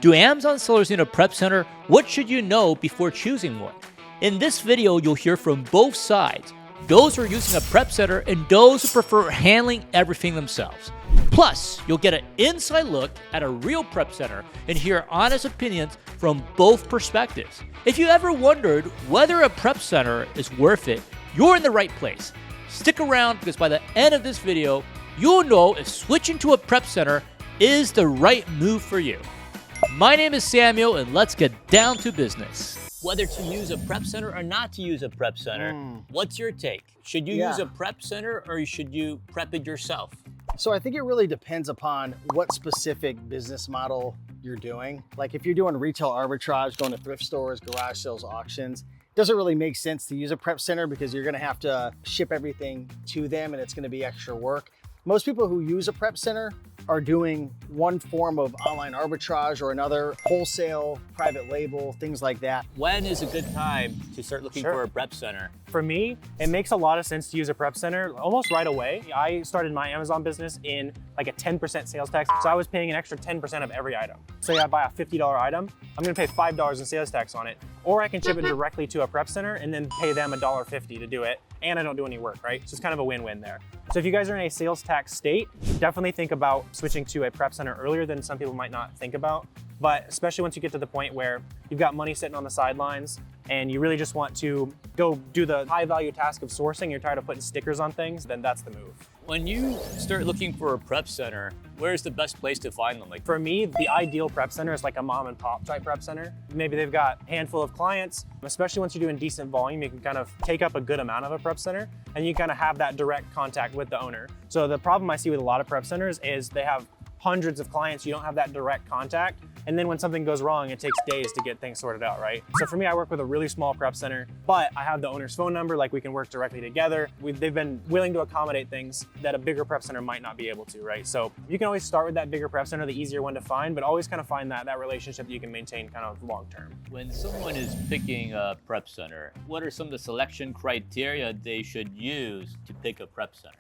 Do Amazon sellers need a prep center? What should you know before choosing one? In this video, you'll hear from both sides, those who are using a prep center and those who prefer handling everything themselves. Plus, you'll get an inside look at a real prep center and hear honest opinions from both perspectives. If you ever wondered whether a prep center is worth it, you're in the right place. Stick around because by the end of this video, you'll know if switching to a prep center is the right move for you. My name is Samuel, and let's get down to business. Whether to use a prep center or not to use a prep center, what's your take? Should you use a prep center or should you prep it yourself? So I think it really depends upon what specific business model you're doing. Like if you're doing retail arbitrage, going to thrift stores, garage sales, auctions, it doesn't really make sense to use a prep center because you're gonna have to ship everything to them and it's gonna be extra work. Most people who use a prep center are doing one form of online arbitrage or another, wholesale, private label, things like that. When is a good time to start looking for a prep center? For me, it makes a lot of sense to use a prep center almost right away. I started my Amazon business in like a 10% sales tax. So I was paying an extra 10% of every item. Say I buy a $50 item, I'm gonna pay $5 in sales tax on it. Or I can ship it directly to a prep center and then pay them $1.50 to do it. And I don't do any work, right? So it's kind of a win-win there. So if you guys are in a sales tax state, definitely think about switching to a prep center earlier than some people might not think about. But especially once you get to the point where you've got money sitting on the sidelines and you really just want to go do the high value task of sourcing, you're tired of putting stickers on things, then that's the move. When you start looking for a prep center, where's the best place to find them? For me, the ideal prep center is like a mom and pop type prep center. Maybe they've got a handful of clients, especially once you're doing decent volume, you can kind of take up a good amount of a prep center and you kind of have that direct contact with the owner. So the problem I see with a lot of prep centers is they have hundreds of clients, you don't have that direct contact. And then when something goes wrong, it takes days to get things sorted out, right? So for me, I work with a really small prep center, but I have the owner's phone number, like we can work directly together. They've been willing to accommodate things that a bigger prep center might not be able to, right? So you can always start with that bigger prep center, the easier one to find, but always kind of find that relationship that you can maintain kind of long-term. When someone is picking a prep center, what are some of the selection criteria they should use to pick a prep center?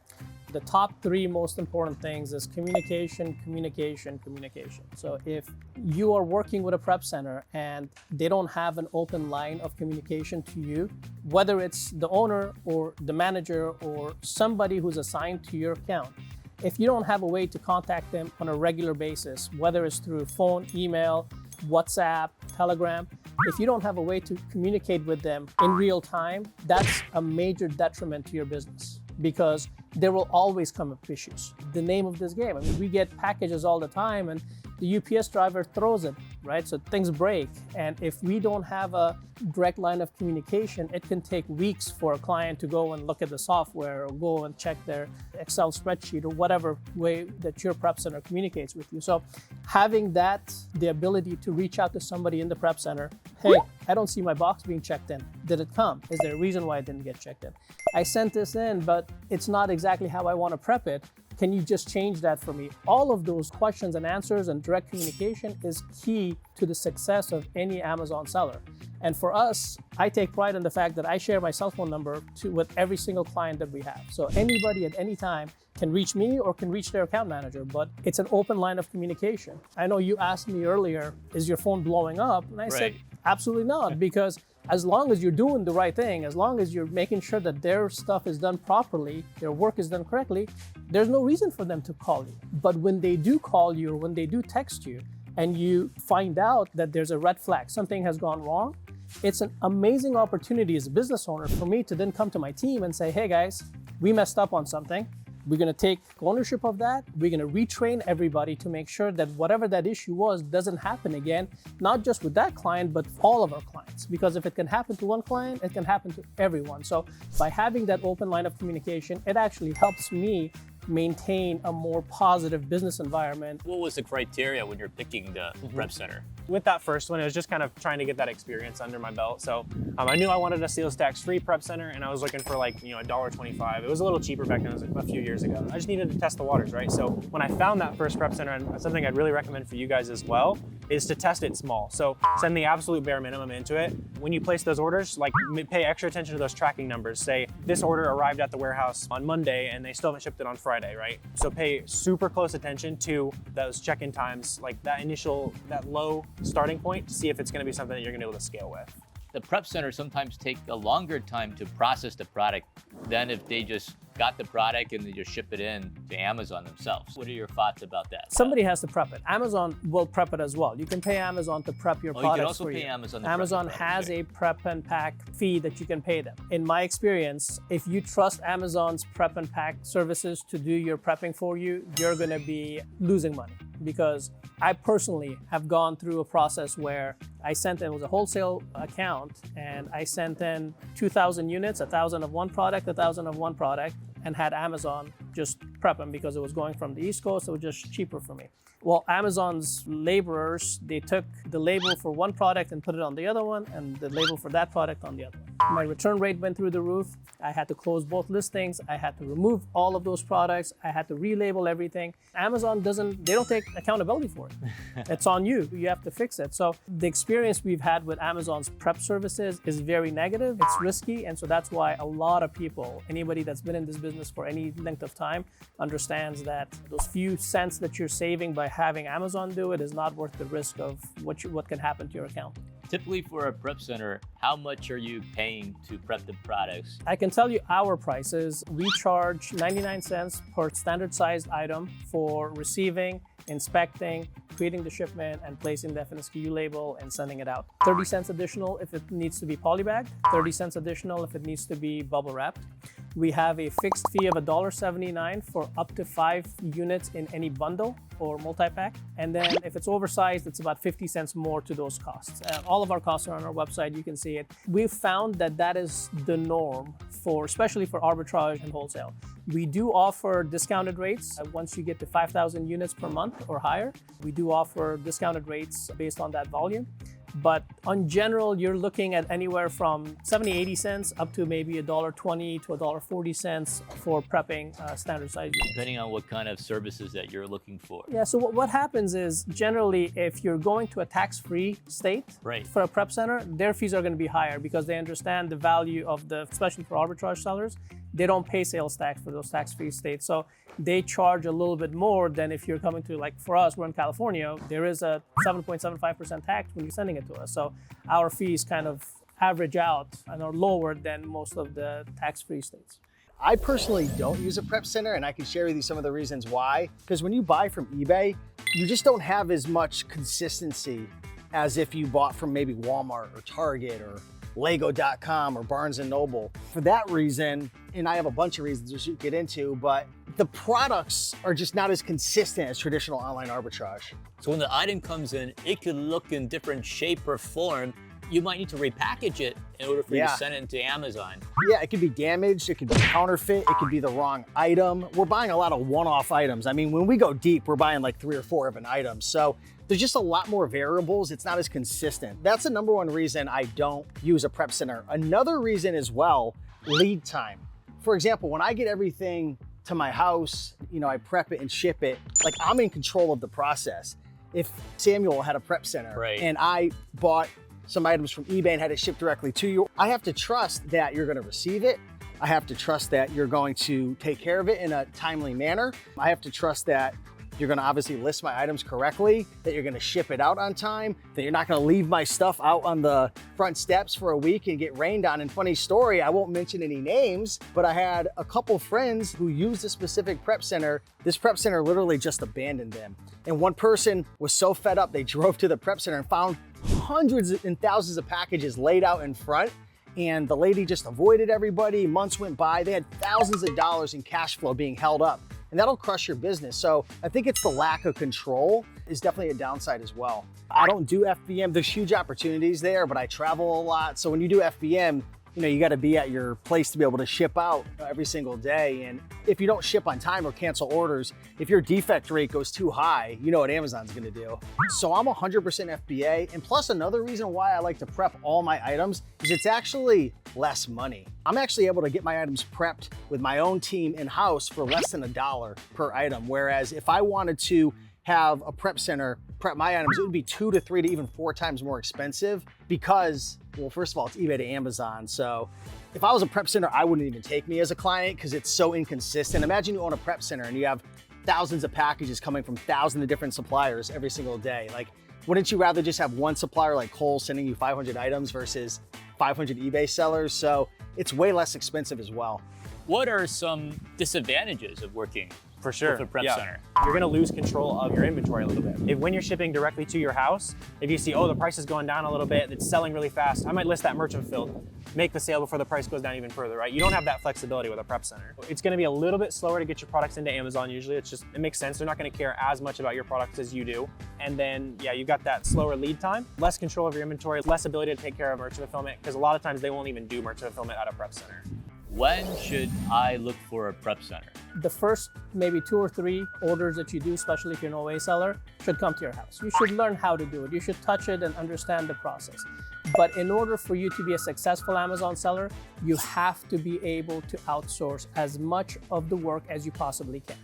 The top three most important things is communication, communication, communication. So if you are working with a prep center and they don't have an open line of communication to you, whether it's the owner or the manager or somebody who's assigned to your account, if you don't have a way to contact them on a regular basis, whether it's through phone, email, WhatsApp, Telegram, if you don't have a way to communicate with them in real time, that's a major detriment to your business because there will always come up issues. The name of this game, I mean, we get packages all the time and the UPS driver throws it, right? So things break. And if we don't have a direct line of communication, it can take weeks for a client to go and look at the software or go and check their Excel spreadsheet or whatever way that your prep center communicates with you. So having the ability to reach out to somebody in the prep center, hey, I don't see my box being checked in. Did it come? Is there a reason why it didn't get checked in? I sent this in, but it's not exactly how I want to prep it. Can you just change that for me? All of those questions and answers and direct communication is key to the success of any Amazon seller. And for us, I take pride in the fact that I share my cell phone number with every single client that we have. So anybody at any time can reach me or can reach their account manager, but it's an open line of communication. I know you asked me earlier, is your phone blowing up? And I said, absolutely not, because as long as you're doing the right thing, as long as you're making sure that their stuff is done properly, their work is done correctly, there's no reason for them to call you. But when they do call you or when they do text you and you find out that there's a red flag, something has gone wrong, it's an amazing opportunity as a business owner for me to then come to my team and say, hey guys, we messed up on something. We're gonna take ownership of that. We're gonna retrain everybody to make sure that whatever that issue was doesn't happen again, not just with that client, but all of our clients. Because if it can happen to one client, it can happen to everyone. So by having that open line of communication, it actually helps me maintain a more positive business environment. What was the criteria when you're picking the prep center? With that first one, it was just kind of trying to get that experience under my belt. So I knew I wanted a sales tax free prep center and I was looking for like, $1.25. It was a little cheaper back then, it was a few years ago. I just needed to test the waters, right? So when I found that first prep center, and something I'd really recommend for you guys as well, is to test it small. So send the absolute bare minimum into it. When you place those orders, like pay extra attention to those tracking numbers. Say this order arrived at the warehouse on Monday and they still haven't shipped it on Friday, right? So pay super close attention to those check-in times, like that low starting point, to see if it's gonna be something that you're gonna be able to scale with. The prep centers sometimes take a longer time to process the product than if they just got the product and they just ship it in to Amazon themselves. What are your thoughts about that? Somebody has to prep it. Amazon will prep it as well. You can pay Amazon to prep your products. You can also for pay you. Amazon to Amazon prep the has product, a prep and pack fee that you can pay them. In my experience, if you trust Amazon's prep and pack services to do your prepping for you, you're going to be losing money, because I personally have gone through a process where I sent in, it was a wholesale account, and I sent in 2,000 units, 1,000 of one product, 1,000 of one product, and had Amazon just prep them because it was going from the East Coast. It was just cheaper for me. Well, Amazon's laborers, they took the label for one product and put it on the other one, and the label for that product on the other one. My return rate went through the roof. I had to close both listings. I had to remove all of those products. I had to relabel everything. Amazon they don't take accountability for it. It's on you. You have to fix it. So the experience we've had with Amazon's prep services is very negative. It's risky. And so that's why a lot of people, anybody that's been in this business for any length of time, understands that those few cents that you're saving by having Amazon do it is not worth the risk of what can happen to your account. Typically for a prep center, how much are you paying to prep the products? I can tell you our prices. We charge 99 cents per standard sized item for receiving, inspecting, creating the shipment, and placing the FNSKU label and sending it out. 30 cents additional if it needs to be polybagged, 30 cents additional if it needs to be bubble wrapped. We have a fixed fee of $1.79 for up to 5 units in any bundle or multi-pack. And then if it's oversized, it's about 50 cents more to those costs. All of our costs are on our website, you can see it. We've found that that is the norm especially for arbitrage and wholesale. We do offer discounted rates once you get to 5,000 units per month or higher. We do offer discounted rates based on that volume. But on general, you're looking at anywhere from 70, 80 cents up to maybe $1.20 to $1.40 for prepping standard size units. Depending on what kind of services that you're looking for. Yeah, so what happens is generally if you're going to a tax-free state for a prep center, their fees are going to be higher because they understand the value of especially for arbitrage sellers, they don't pay sales tax for those tax-free states. So they charge a little bit more than if you're coming to, like for us, we're in California, there is a 7.75% tax when you're sending it to us. So our fees kind of average out and are lower than most of the tax-free states. I personally don't use a prep center, and I can share with you some of the reasons why. Because when you buy from eBay, you just don't have as much consistency as if you bought from maybe Walmart or Target or Lego.com or Barnes & Noble. For that reason, and I have a bunch of reasons we should get into, but the products are just not as consistent as traditional online arbitrage. So when the item comes in, it could look in different shape or form. You might need to repackage it in order for you to send it into Amazon. Yeah, it could be damaged, it could be counterfeit, it could be the wrong item. We're buying a lot of one-off items. I mean, when we go deep, we're buying like 3 or 4 of an item. So there's just a lot more variables. It's not as consistent. That's the number one reason I don't use a prep center. Another reason as well, lead time. For example, when I get everything to my house, I prep it and ship it, like I'm in control of the process. If Samuel had a prep center and I bought some items from eBay and had it shipped directly to you, I have to trust that you're gonna receive it. I have to trust that you're going to take care of it in a timely manner. I have to trust that you're gonna obviously list my items correctly, that you're gonna ship it out on time, that you're not gonna leave my stuff out on the front steps for a week and get rained on. And funny story, I won't mention any names, but I had a couple friends who used a specific prep center. This prep center literally just abandoned them. And one person was so fed up, they drove to the prep center and found hundreds and thousands of packages laid out in front. And the lady just avoided everybody. Months went by. They had thousands of dollars in cash flow being held up. And that'll crush your business. So I think it's the lack of control is definitely a downside as well. I don't do FBM. There's huge opportunities there, but I travel a lot. So when you do FBM, you got to be at your place to be able to ship out every single day. And if you don't ship on time or cancel orders, if your defect rate goes too high, you know what Amazon's going to do. So I'm 100% FBA. And plus another reason why I like to prep all my items is it's actually less money. I'm actually able to get my items prepped with my own team in-house for less than $1 per item. Whereas if I wanted to have a prep center prep my items, it would be 2 to 3 to even 4 times more expensive because, well, first of all, it's eBay to Amazon. So if I was a prep center, I wouldn't even take me as a client because it's so inconsistent. Imagine you own a prep center and you have thousands of packages coming from thousands of different suppliers every single day. Like, wouldn't you rather just have one supplier like Kohl's sending you 500 items versus 500 eBay sellers? So it's way less expensive as well. What are some disadvantages of working For sure. with a prep center? You're gonna lose control of your inventory a little bit. When you're shipping directly to your house, if you see, oh, the price is going down a little bit, it's selling really fast, I might list that merchant filled, make the sale before the price goes down even further, right? You don't have that flexibility with a prep center. It's gonna be a little bit slower to get your products into Amazon usually. It makes sense. They're not gonna care as much about your products as you do. And then, yeah, you've got that slower lead time, less control of your inventory, less ability to take care of merchant fulfillment, because a lot of times they won't even do merchant fulfillment at a prep center. When should I look for a prep center? The first maybe 2 or 3 orders that you do, especially if you're an OA seller, should come to your house. You should learn how to do it. You should touch it and understand the process. But in order for you to be a successful Amazon seller, you have to be able to outsource as much of the work as you possibly can.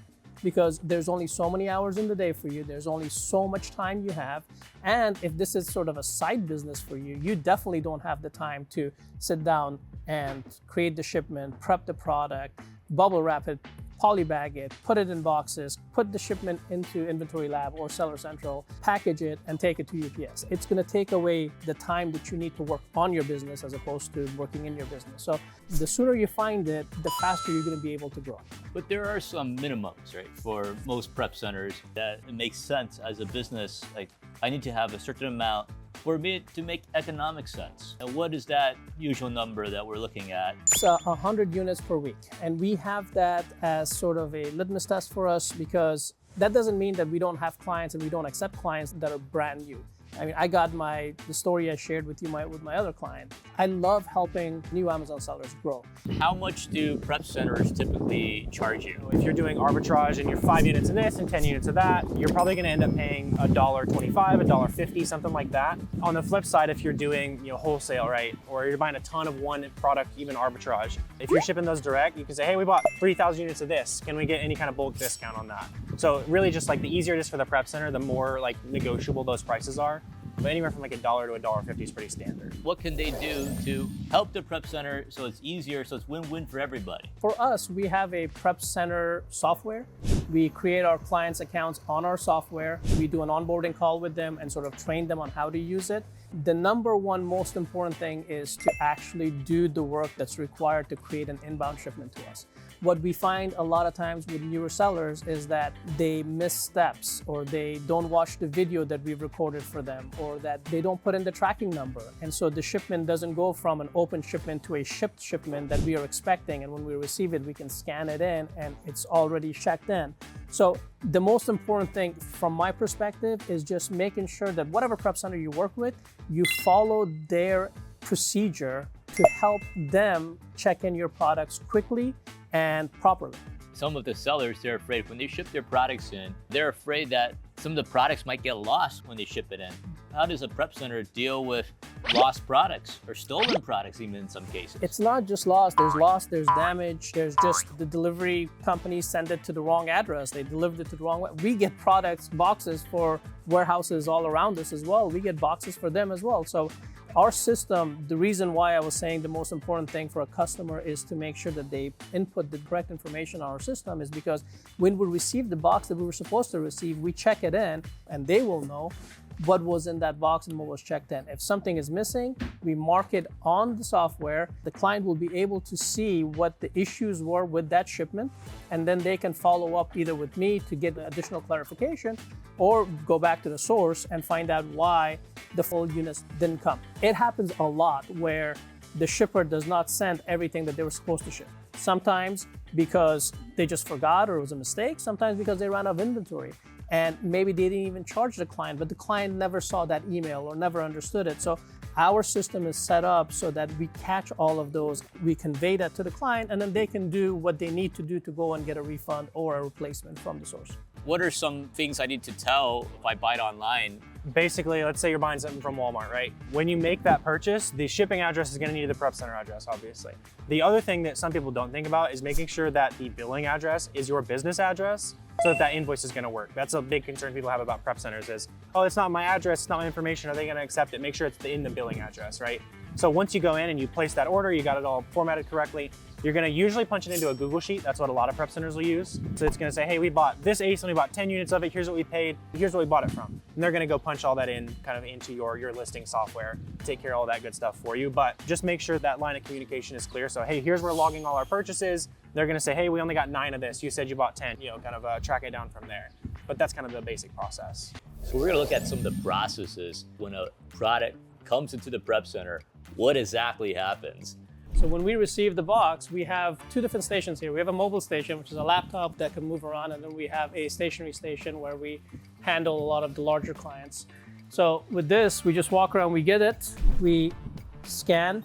Because there's only so many hours in the day for you, there's only so much time you have. And if this is sort of a side business for you, you definitely don't have the time to sit down and create the shipment, prep the product, bubble wrap it, polybag it, put it in boxes, put the shipment into Inventory Lab or Seller Central, package it, and take it to UPS. It's gonna take away the time that you need to work on your business as opposed to working in your business. So the sooner you find it, the faster you're gonna be able to grow. But there are some minimums, right? For most prep centers that it makes sense as a business, like I need to have a certain amount for me to make economic sense. And what is that usual number that we're looking at? It's 100 units per week. And we have that as sort of a litmus test for us because that doesn't mean that we don't have clients and we don't accept clients that are brand new. I mean, I got the story I shared with you with my other client. I love helping new Amazon sellers grow. How much do prep centers typically charge you? If you're doing arbitrage and you're 5 units of this and 10 units of that, you're probably gonna end up paying $1.25, $1.50, something like that. On the flip side, if you're doing wholesale, right, or you're buying a ton of one product, even arbitrage, if you're shipping those direct, you can say, hey, we bought 3,000 units of this. Can we get any kind of bulk discount on that? So really just like the easier it is for the prep center, the more like negotiable those prices are. But anywhere from like $1 to $1.50 is pretty standard. What can they do to help the prep center so it's easier, so it's win-win for everybody? For us, we have a prep center software. We create our clients' accounts on our software. We do an onboarding call with them and sort of train them on how to use it. The number one most important thing is to actually do the work that's required to create an inbound shipment to us. What we find a lot of times with newer sellers is that they miss steps, or they don't watch the video that we've recorded for them, or that they don't put in the tracking number. And so the shipment doesn't go from an open shipment to a shipped shipment that we are expecting. And when we receive it, we can scan it in and it's already checked in. So the most important thing from my perspective is just making sure that whatever prep center you work with, you follow their procedure to help them check in your products quickly and properly. Some of the sellers, they're afraid when they ship their products in, they're afraid that some of the products might get lost when they ship it in. How does a prep center deal with lost products or stolen products even in some cases? It's not just lost, there's damage, there's just the delivery companies send it to the wrong address, they delivered it to the wrong way. We get boxes for warehouses all around us as well. We get boxes for them as well. So our system, the reason why I was saying the most important thing for a customer is to make sure that they input the correct information on our system, is because when we receive the box that we were supposed to receive, we check it in and they will know what was in that box and what was checked in. If something is missing, we mark it on the software. The client will be able to see what the issues were with that shipment, and then they can follow up either with me to get additional clarification or go back to the source and find out why the full units didn't come. It happens a lot where the shipper does not send everything that they were supposed to ship. Sometimes because they just forgot or it was a mistake, sometimes because they ran out of inventory. And maybe they didn't even charge the client, but the client never saw that email or never understood it. So our system is set up so that we catch all of those, we convey that to the client, and then they can do what they need to do to go and get a refund or a replacement from the source. What are some things I need to tell if I buy it online basically, let's say you're buying something from Walmart, right? When you make that purchase, the shipping address is gonna need the prep center address, obviously. The other thing that some people don't think about is making sure that the billing address is your business address so that invoice is gonna work. That's a big concern people have about prep centers is, oh, it's not my address, it's not my information, are they gonna accept it? Make sure it's in the billing address, right? So once you go in and you place that order, you got it all formatted correctly, you're gonna usually punch it into a Google Sheet. That's what a lot of prep centers will use. So it's gonna say, hey, we bought this ACE and we bought 10 units of it, here's what we paid, here's what we bought it from. And they're gonna go punch all that in kind of into your listing software, take care of all that good stuff for you. But just make sure that line of communication is clear. So, hey, here's where we're logging all our purchases. They're gonna say, hey, we only got 9 of this. You said you bought 10, kind of track it down from there. But that's kind of the basic process. So we're gonna look at some of the processes when a product comes into the prep center. What exactly happens? So when we receive the box, we have 2 different stations here. We have a mobile station, which is a laptop that can move around, and then we have a stationary station where we handle a lot of the larger clients. So with this, we just walk around, we get it, we scan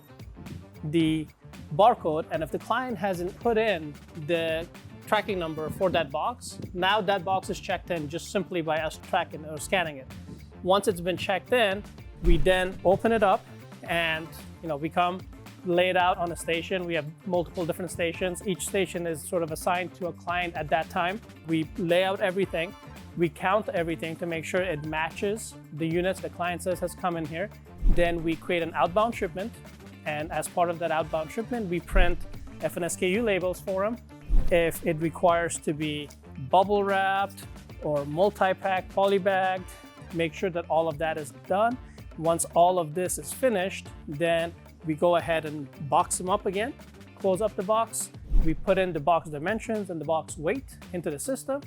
the barcode, and if the client hasn't put in the tracking number for that box, now that box is checked in just simply by us tracking or scanning it. Once it's been checked in, we then open it up and we come laid out on a station. We have multiple different stations. Each station is sort of assigned to a client at that time. We lay out everything. We count everything to make sure it matches the units the client says has come in here. Then we create an outbound shipment. And as part of that outbound shipment, we print FNSKU labels for them. If it requires to be bubble wrapped or multi-pack, polybagged, make sure that all of that is done. Once all of this is finished, then we go ahead and box them up again, close up the box. We put in the box dimensions and the box weight into the system,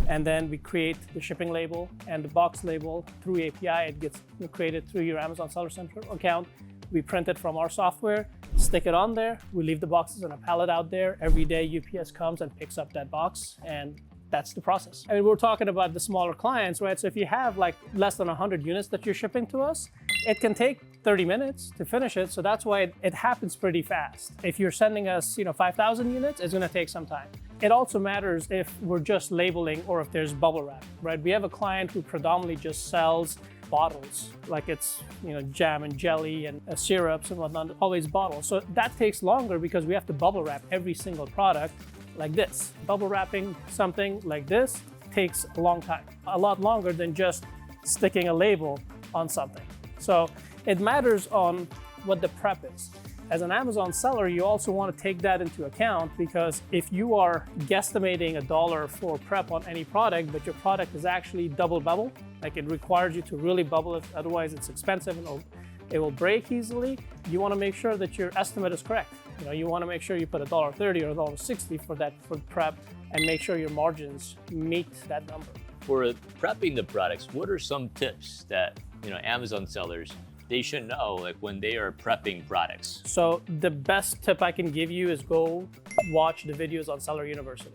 and then we create the shipping label and the box label through API. It gets created through your Amazon Seller Center account. We print it from our software, stick it on there. We leave the boxes on a pallet out there. Every day UPS comes and picks up that box, and that's the process. I mean, we're talking about the smaller clients, right? So if you have like less than 100 units that you're shipping to us, it can take 30 minutes to finish it. So that's why it happens pretty fast. If you're sending us, 5,000 units, it's gonna take some time. It also matters if we're just labeling or if there's bubble wrap, right? We have a client who predominantly just sells bottles, like it's, jam and jelly and syrups and whatnot, always bottles. So that takes longer because we have to bubble wrap every single product like this. Bubble wrapping something like this takes a long time, a lot longer than just sticking a label on something. So it matters on what the prep is. As an Amazon seller, you also want to take that into account, because if you are guesstimating $1 for prep on any product, but your product is actually double bubble, like it requires you to really bubble it, otherwise it's expensive and it will break easily, you want to make sure that your estimate is correct. You want to make sure you put $1.30 or $1.60 for prep, and make sure your margins meet that number. For prepping the products, what are some tips that Amazon sellers they should know, like when they are prepping products? So the best tip I can give you is go watch the videos on Seller University.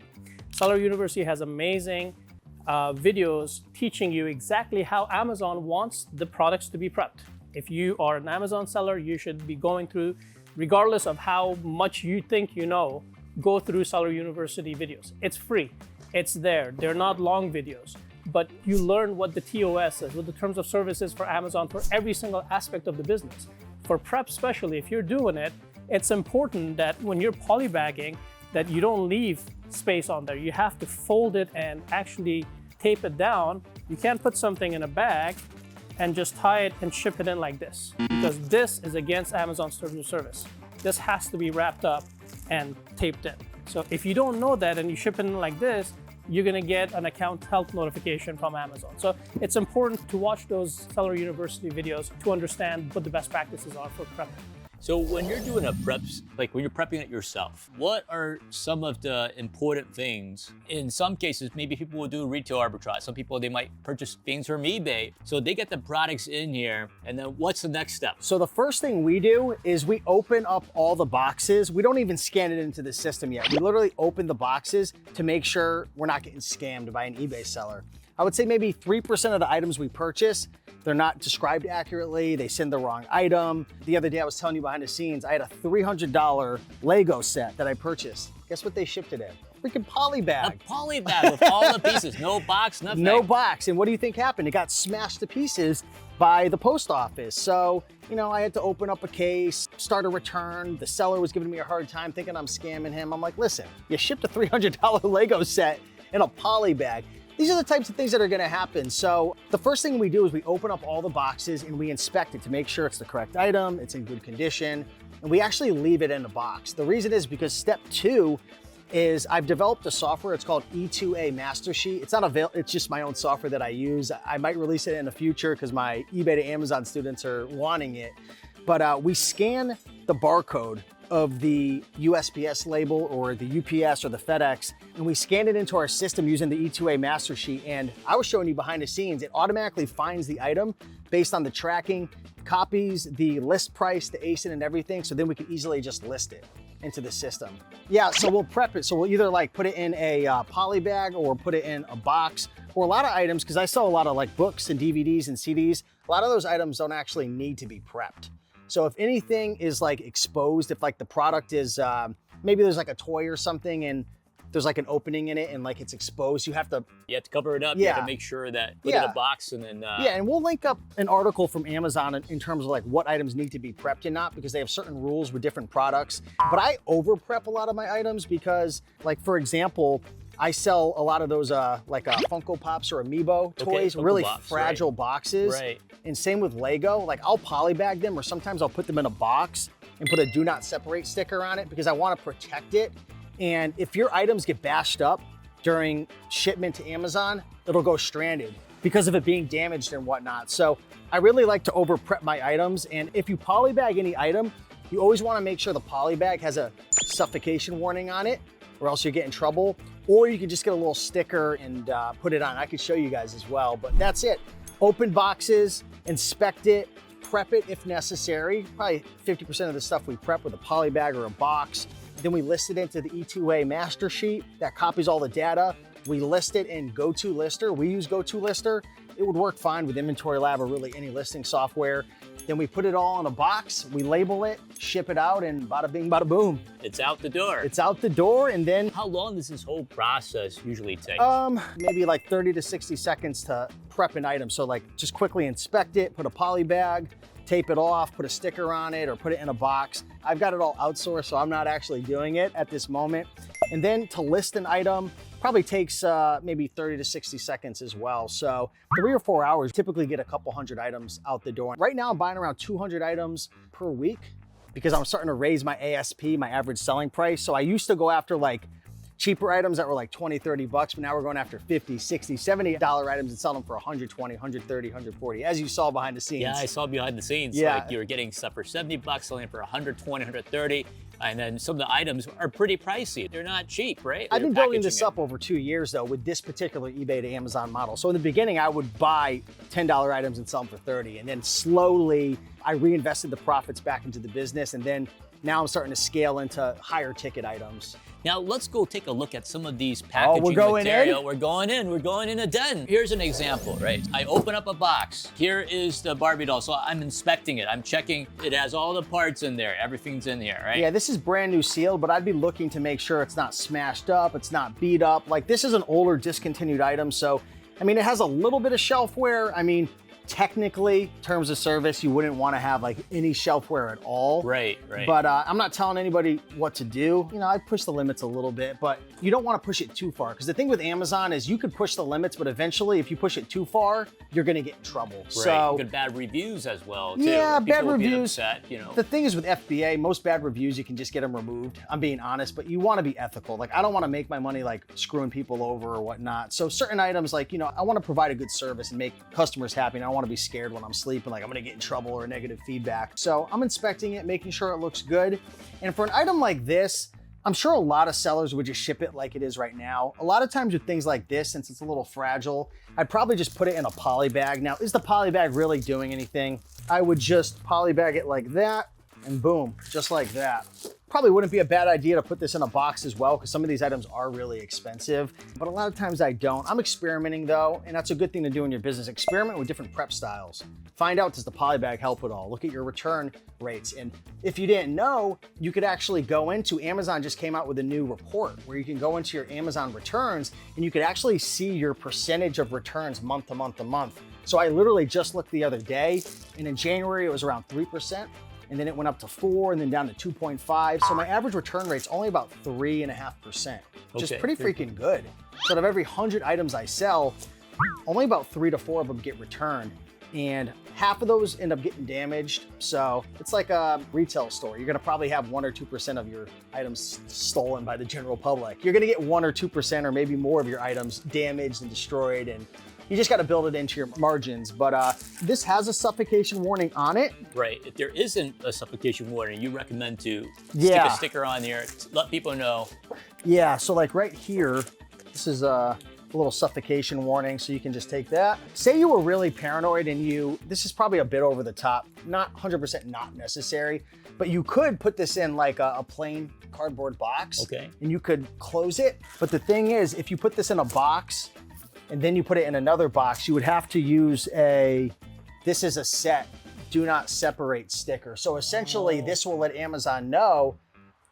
Seller University has amazing videos teaching you exactly how Amazon wants the products to be prepped. If you are an Amazon seller, you should be going through, regardless of how much you think go through Seller University videos. It's free, it's there. They're not long videos, but you learn what the TOS is, what the terms of service is for Amazon for every single aspect of the business. For prep especially, if you're doing it, it's important that when you're polybagging, that you don't leave space on there. You have to fold it and actually tape it down. You can't put something in a bag and just tie it and ship it in like this, because this is against Amazon's terms of service. This has to be wrapped up and taped in. So if you don't know that and you ship it in like this, you're gonna get an account health notification from Amazon. So it's important to watch those Seller University videos to understand what the best practices are for prepping. So when you're doing a prep, like when you're prepping it yourself, what are some of the important things? In some cases, maybe people will do retail arbitrage. Some people, they might purchase things from eBay. So they get the products in here, and then what's the next step? So the first thing we do is we open up all the boxes. We don't even scan it into the system yet. We literally open the boxes to make sure we're not getting scammed by an eBay seller. I would say maybe 3% of the items we purchase, they're not described accurately, they send the wrong item. The other day I was telling you behind the scenes, I had a $300 Lego set that I purchased. Guess what they shipped it in? freaking poly A bag. poly bag with all the pieces, no box, nothing. No box. And what do you think happened? It got smashed to pieces by the post office. So, you know, I had to open up a case, start a return. The seller was giving me a hard time thinking I'm scamming him. I'm like, listen, you shipped a $300 Lego set in a poly bag. These are the types of things that are gonna happen. So the first thing we do is we open up all the boxes and we inspect it to make sure it's the correct item, it's in good condition, and we actually leave it in the box. The reason is because step 2 is I've developed a software, it's called E2A Master Sheet. It's not available, it's just my own software that I use. I might release it in the future because my eBay to Amazon students are wanting it. But we scan the barcode of the USPS label or the UPS or the FedEx, and we scan it into our system using the E2A Master Sheet. And I was showing you behind the scenes, it automatically finds the item based on the tracking, copies the list price, the ASIN and everything, so then we can easily just list it into the system. Yeah, so we'll prep it. So we'll either like put it in a poly bag or put it in a box, or a lot of items, because I sell a lot of like books and DVDs and CDs, a lot of those items don't actually need to be prepped. So if anything is like exposed, if like the product is, maybe there's like a toy or something and there's like an opening in it and like it's exposed, you have to cover it up. You have to make sure that, put it in a box and then. Yeah, and we'll link up an article from Amazon in terms of like what items need to be prepped and not, because they have certain rules with different products. But I over prep a lot of my items because, like, for example, I sell a lot of those like Funko Pops or Amiibo toys, really fragile boxes. Right. And same with Lego, like I'll poly bag them or sometimes I'll put them in a box and put a do not separate sticker on it because I want to protect it. And if your items get bashed up during shipment to Amazon, it'll go stranded because of it being damaged and whatnot. So I really like to over prep my items. And if you poly bag any item, you always want to make sure the poly bag has a suffocation warning on it, or else you get in trouble. Or you can just get a little sticker and put it on. I could show you guys as well, but that's it. Open boxes, inspect it, prep it if necessary. Probably 50% of the stuff we prep with a poly bag or a box. Then we list it into the E2A Master Sheet that copies all the data. We list it in GoToLister. We use GoToLister. It would work fine with Inventory Lab or really any listing software. Then we put it all in a box, we label it, ship it out, and bada bing, bada boom. It's out the door. It's out the door, and then... How long does this whole process usually take? Maybe like 30 to 60 seconds to prep an item. So like just quickly inspect it, put a poly bag, tape it off, put a sticker on it, or put it in a box. I've got it all outsourced, so I'm not actually doing it at this moment. And then to list an item, probably takes maybe 30 to 60 seconds as well. So 3 or 4 hours, typically get a couple hundred items out the door. Right now I'm buying around 200 items per week because I'm starting to raise my ASP, my average selling price. So I used to go after like cheaper items that were like 20, 30 bucks, but now we're going after 50, 60, $70 items and sell them for 120, 130, 140, as you saw behind the scenes. Yeah, I saw behind the scenes. Yeah. Like you were getting stuff for 70 bucks, selling it for 120, 130. And then some of the items are pretty pricey. They're not cheap, right? I've been building this up over 2 years though with this particular eBay to Amazon model. So in the beginning, I would buy $10 items and sell them for 30. And then slowly I reinvested the profits back into the business. And then now I'm starting to scale into higher ticket items. Now let's go take a look at some of these packaging material. We're going in a den. Here's an example, right? I open up a box. Here is the Barbie doll. So I'm inspecting it. I'm checking. It has all the parts in there. Everything's in here, right? Yeah, this is brand new sealed, but I'd be looking to make sure it's not smashed up, it's not beat up. Like this is an older discontinued item. So, I mean, it has a little bit of shelf wear. I mean, technically, terms of service, you wouldn't want to have like any shelfware at all. Right, right. But I'm not telling anybody what to do. You know, I push the limits a little bit, but you don't want to push it too far. Because the thing with Amazon is you could push the limits, but eventually if you push it too far, you're going to get in trouble. Right. So good bad reviews as well, too. Yeah, People bad will get reviews. upset, you know. The thing is with FBA, most bad reviews, you can just get them removed. I'm being honest, but you want to be ethical. Like I don't want to make my money like screwing people over or whatnot. So certain items, like, you know, I want to provide a good service and make customers happy. And I don't want to be scared when I'm sleeping, like I'm gonna get in trouble or negative feedback. So I'm inspecting it, making sure it looks good. And for an item like this, I'm sure a lot of sellers would just ship it like it is right now. A lot of times with things like this, since it's a little fragile, I'd probably just put it in a poly bag. Now, is the poly bag really doing anything? I would just poly bag it like that and boom, just like that. Probably wouldn't be a bad idea to put this in a box as well, because some of these items are really expensive, but a lot of times I don't. I'm experimenting though, and that's a good thing to do in your business. Experiment with different prep styles. Find out, does the poly bag help at all? Look at your return rates. And if you didn't know, you could actually go into, Amazon just came out with a new report where you can go into your Amazon returns and you could actually see your percentage of returns month to month to month. So I literally just looked the other day, and in January it was around 3%. And then it went up to 4 and then down to 2.5. So my average return rate's only about 3.5%, which is pretty freaking good. So out of every 100 items I sell, only about 3 to 4 of them get returned. And half of those end up getting damaged. So it's like a retail store. You're gonna probably have 1 or 2% of your items stolen by the general public. You're gonna get 1 or 2% or maybe more of your items damaged and destroyed, and you just got to build it into your margins. But this has a suffocation warning on it. Right. If there isn't a suffocation warning, you recommend to stick a sticker on there to let people know. Yeah, so like right here, this is a little suffocation warning, so you can just take that. Say you were really paranoid and this is probably a bit over the top, not 100% not necessary, but you could put this in like a plain cardboard box. Okay. And you could close it. But the thing is, if you put this in a box, and then you put it in another box, you would have to use this is a set, do not separate sticker. So essentially this will let Amazon know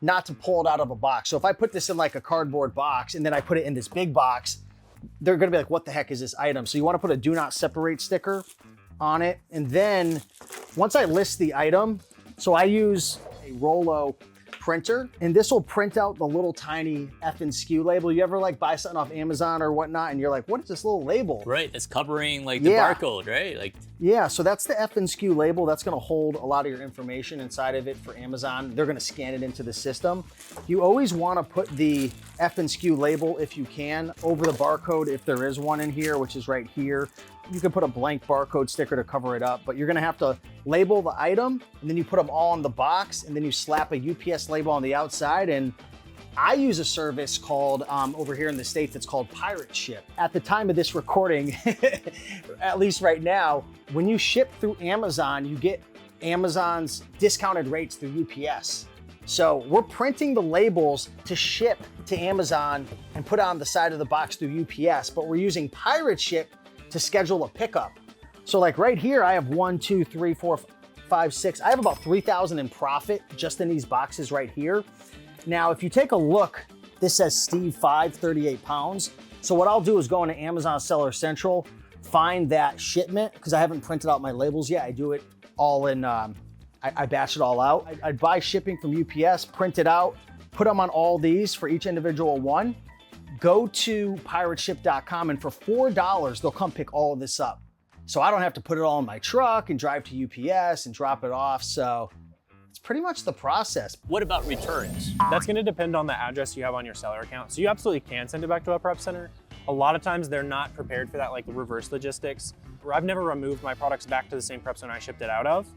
not to pull it out of a box. So if I put this in like a cardboard box and then I put it in this big box, they're gonna be like, what the heck is this item? So you wanna put a do not separate sticker on it. And then once I list the item, so I use a Rollo printer, and this will print out the little tiny F and SKU label. You ever like buy something off Amazon or whatnot, and you're like, what is this little label? Right, it's covering like the barcode, right? Like, yeah, so that's the F and SKU label. That's gonna hold a lot of your information inside of it for Amazon. They're gonna scan it into the system. You always wanna put the F and SKU label, if you can, over the barcode if there is one in here, which is right here. You can put a blank barcode sticker to cover it up, but you're gonna have to label the item, and then you put them all in the box, and then you slap a UPS label on the outside. And I use a service called, over here in the States, it's called Pirate Ship. At the time of this recording, at least right now, when you ship through Amazon, you get Amazon's discounted rates through UPS. So we're printing the labels to ship to Amazon and put on the side of the box through UPS, but we're using Pirate Ship to schedule a pickup. So like right here, I have 1, 2, 3, 4, 5, 6. I have about 3,000 in profit just in these boxes right here. Now, if you take a look, this says Steve 5, 38 pounds. So what I'll do is go into Amazon Seller Central, find that shipment, because I haven't printed out my labels yet. I do it all in, I batch it all out. I'd buy shipping from UPS, print it out, put them on all these for each individual one. Go to pirateship.com, and for $4, they'll come pick all of this up. So I don't have to put it all in my truck and drive to UPS and drop it off. So it's pretty much the process. what about returns? That's gonna depend on the address you have on your seller account. So you absolutely can send it back to a prep center. A lot of times they're not prepared for that, like reverse logistics. I've never removed my products back to the same prep center I shipped it out of.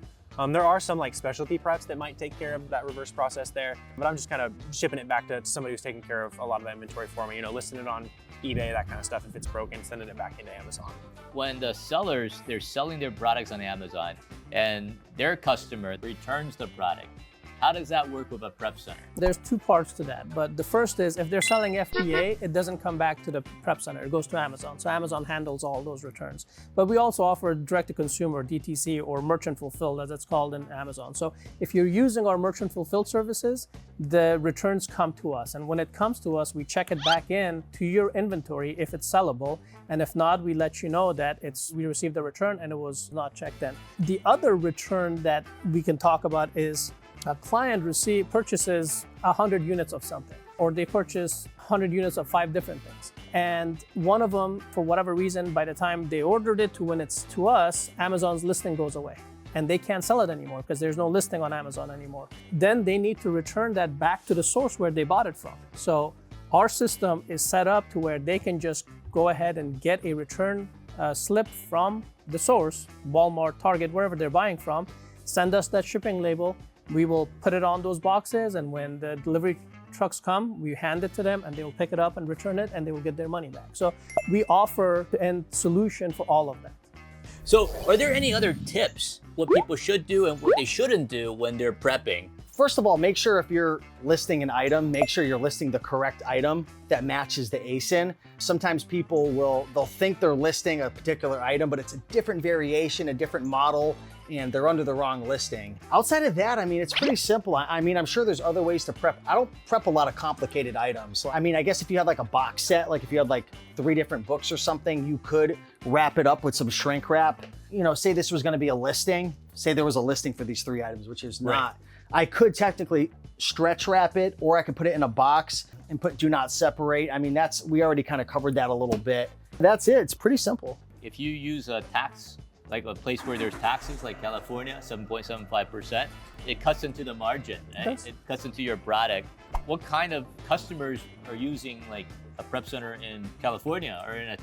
There are some like specialty preps that might take care of that reverse process there, but I'm just kind of shipping it back to somebody who's taking care of a lot of that inventory for me, you know, listing it on eBay, that kind of stuff. If it's broken, sending it back into Amazon. When the sellers, they're selling their products on Amazon and their customer returns the product, how does that work with a prep center? There's 2 parts to that, but the first is if they're selling FBA, it doesn't come back to the prep center, it goes to Amazon. So Amazon handles all those returns. But we also offer direct-to-consumer, DTC, or merchant fulfilled, as it's called in Amazon. So if you're using our merchant fulfilled services, the returns come to us. And when it comes to us, we check it back in to your inventory if it's sellable. And if not, we let you know that we received the return and it was not checked in. The other return that we can talk about is a client purchases 100 units of something, or they purchase 100 units of 5 different things. And one of them, for whatever reason, by the time they ordered it to when it's to us, Amazon's listing goes away and they can't sell it anymore because there's no listing on Amazon anymore. Then they need to return that back to the source where they bought it from. So our system is set up to where they can just go ahead and get a return slip from the source, Walmart, Target, wherever they're buying from, send us that shipping label. We will put it on those boxes, and when the delivery trucks come, we hand it to them and they will pick it up and return it and they will get their money back. So we offer the end solution for all of that. So are there any other tips what people should do and what they shouldn't do when they're prepping First of all, make sure if you're listing an item, make sure you're listing the correct item that matches the ASIN. Sometimes people they'll think they're listing a particular item, but it's a different variation, a different model, and they're under the wrong listing. Outside of that, I mean, it's pretty simple. I mean, I'm sure there's other ways to prep. I don't prep a lot of complicated items. So, I mean, I guess if you had like a box set, like if you had like 3 different books or something, you could wrap it up with some shrink wrap. You know, say this was gonna be a listing, say there was a listing for these 3 items, which is not. I could technically stretch wrap it, or I could put it in a box and put do not separate. I mean, we already kind of covered that a little bit. That's it, it's pretty simple. If you use a tax, like a place where there's taxes, like California, 7.75%, it cuts into the margin, right? It cuts into your product. What kind of customers are using like a prep center in California or in a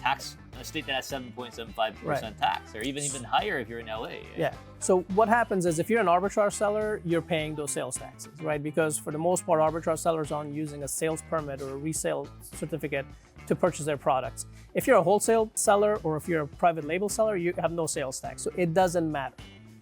state that has 7.75% tax, or even higher if you're in LA? Yeah. So what happens is if you're an arbitrage seller, you're paying those sales taxes, right? Because for the most part, arbitrage sellers aren't using a sales permit or a resale certificate to purchase their products. If you're a wholesale seller or if you're a private label seller, you have no sales tax. So it doesn't matter.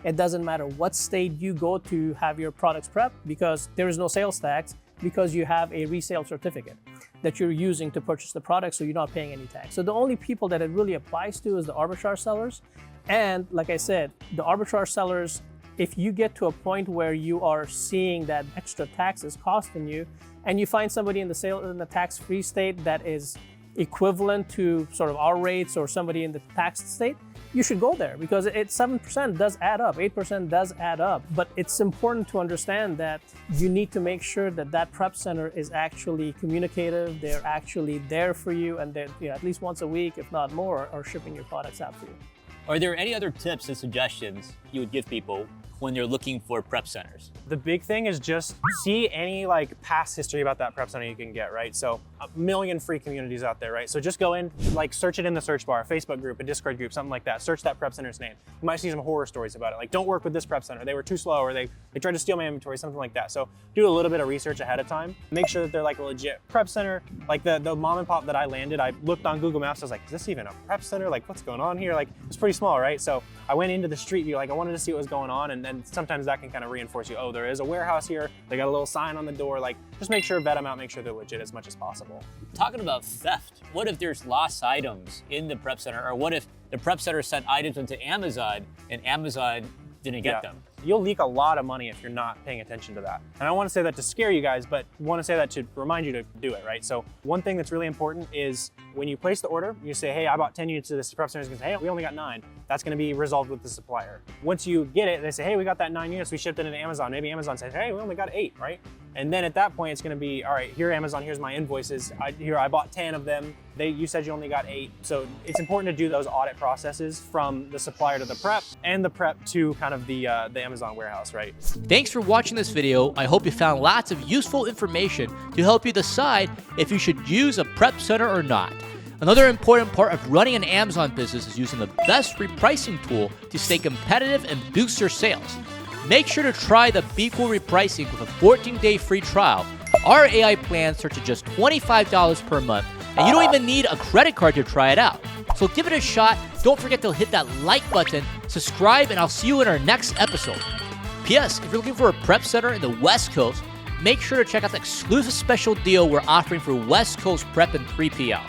It doesn't matter what state you go to have your products prepped, because there is no sales tax, because you have a resale certificate that you're using to purchase the product, so you're not paying any tax. So the only people that it really applies to is the arbitrage sellers. And like I said, the arbitrage sellers, if you get to a point where you are seeing that extra tax is costing you, and you find somebody in the tax-free state that is equivalent to sort of our rates or somebody in the taxed state, you should go there, because 7% does add up, 8% does add up. But it's important to understand that you need to make sure that that prep center is actually communicative, they're actually there for you, and they're, you know, at least once a week, if not more, are shipping your products out for you. Are there any other tips and suggestions you would give people when they're looking for prep centers? The big thing is just see any like past history about that prep center you can get, right? So a million free communities out there, right? So just go in, like search it in the search bar, a Facebook group, a Discord group, something like that. Search that prep center's name. You might see some horror stories about it. Like, don't work with this prep center. They were too slow, or they tried to steal my inventory, something like that. So do a little bit of research ahead of time. Make sure that they're like a legit prep center. Like the mom and pop that I landed, I looked on Google Maps. I was like, is this even a prep center? Like, what's going on here? Like, it's pretty small, right? So I went into the street view, like I wanted to see what was going on, and then sometimes that can kind of reinforce you. Oh, there is a warehouse here. They got a little sign on the door. Like, just make sure, vet them out, make sure they're legit as much as possible. Talking about theft, what if there's lost items in the prep center, or what if the prep center sent items into Amazon and Amazon didn't get them? You'll leak a lot of money if you're not paying attention to that. And I want to say that to scare you guys, but I want to say that to remind you to do it, right? So one thing that's really important is when you place the order, you say, hey, I bought 10 units of this. Prep center's gonna say, hey, we only got 9. That's gonna be resolved with the supplier. Once you get it, they say, hey, we got that 9 units, we shipped it into Amazon. Maybe Amazon says, hey, we only got 8, right? And then at that point, it's gonna be, all right, here, Amazon, here's my invoices. I bought 10 of them. You said you only got 8. So it's important to do those audit processes from the supplier to the prep, and the prep to kind of the Amazon warehouse, right? Thanks for watching this video. I hope you found lots of useful information to help you decide if you should use a prep center or not. Another important part of running an Amazon business is using the best repricing tool to stay competitive and boost your sales. Make sure to try the BQool repricing with a 14-day free trial. Our AI plan starts at just $25 per month, and you don't even need a credit card to try it out. So give it a shot. Don't forget to hit that like button, subscribe, and I'll see you in our next episode. P.S. If you're looking for a prep center in the West Coast, make sure to check out the exclusive special deal we're offering for West Coast prep and 3PL.